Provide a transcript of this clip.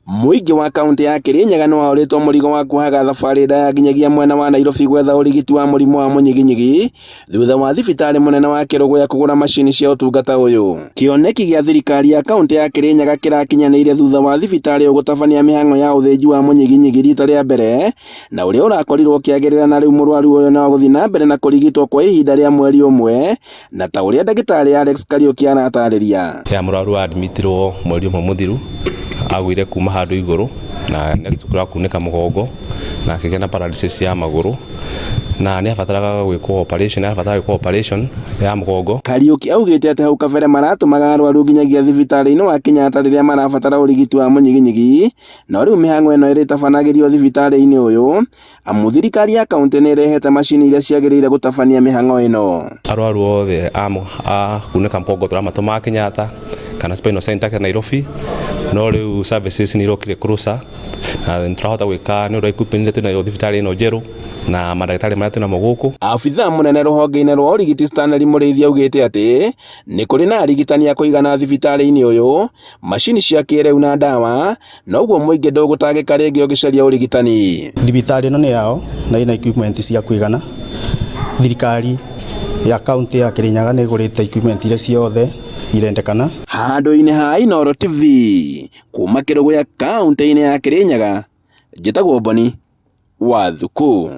Muingi wa kaunti ya Kirinyaga no waũrĩtwo mũrigo wa kuohaga thabarĩ ndaya nginyagia mwena wa Nairobi gwetha ũrigiti wa mũrimũ wa mũnyiginyigi thutha wa thibitarĩ mũnene wa Kĩrũgũya kũgũra macini cia ũtungata ũyũ. Kĩoneki gĩa thirikari ya kaunti ya Kirinyaga kĩrakinyanĩire thutha wa thibitarĩ gũtabania mĩhang'o ya ũthĩnji wa mũnyiginyigi rita rĩa mbere, na ũrĩa ũrakorirwo ũkĩagĩrĩra na rĩu mũrwaru ũyũ no gũthiĩ na mbere na kũrigitwo kwa ihinda rĩa mweri ũmwe, na ta ũrĩa ndagĩtarĩ Alex Kariuki aratarĩria. Mũrwaru admitirwo mweri ũmwe mũthiru agwire kuma handũ igũrũ na nĩagĩtukura kunĩka mũgongo na akĩgĩa na paralysis ya magũrũ na nĩ abataraga gwĩkwo operation ya mũgongo. Kariuki augĩte atĩ hau kabere maratũmaga arwaru nginyagia thibitarĩ-inĩ wa Kenyatta rĩrĩa marabatara ũrigiti wa mũnyiginyigi, no rĩu mĩhang'o ĩno ĩrĩtabanagĩrio thibitarĩ-inĩ ũyũ amu thirikari ya kaunti nĩ ĩrehete macini iria ciagĩrĩire gũtabania mĩhang'o ĩno. Arwaru othe a kunĩka mũgongo tũramatũma Kenyatta kana Spinal Center Nairobi, no rĩu services nĩ irokire closer na nĩtũrahota gwĩka nĩ ũndũ equipment twĩnayo thibitarĩ ĩno njerũ na mandagĩtarĩ marĩa twĩnamo gũkũ. Abithaa mũnene rũhonge-inĩ rwa ũrigiti Stanley Mũrĩithi augĩte atĩ nĩ kũrĩ na arigitani a kũigana thibitarĩ-inĩ ũyũ, macini cia kĩrĩu na ndawa, na ũguo mũingĩ ndũgũtangĩka rĩngĩ ũgĩcaria ũrigitani. Thibitarĩ ĩno nĩ yao na ĩna equipment cia kũigana. Thirikari ya kaunti ya Kirinyaga nĩ ĩgũrĩte equipment iria ciothe irendekana. Handũ-inĩ ha Inooro TV kuma Kĩrũgũya kaunti-inĩ ya Kirinyaga, njĩtagwo Boni Wathuku.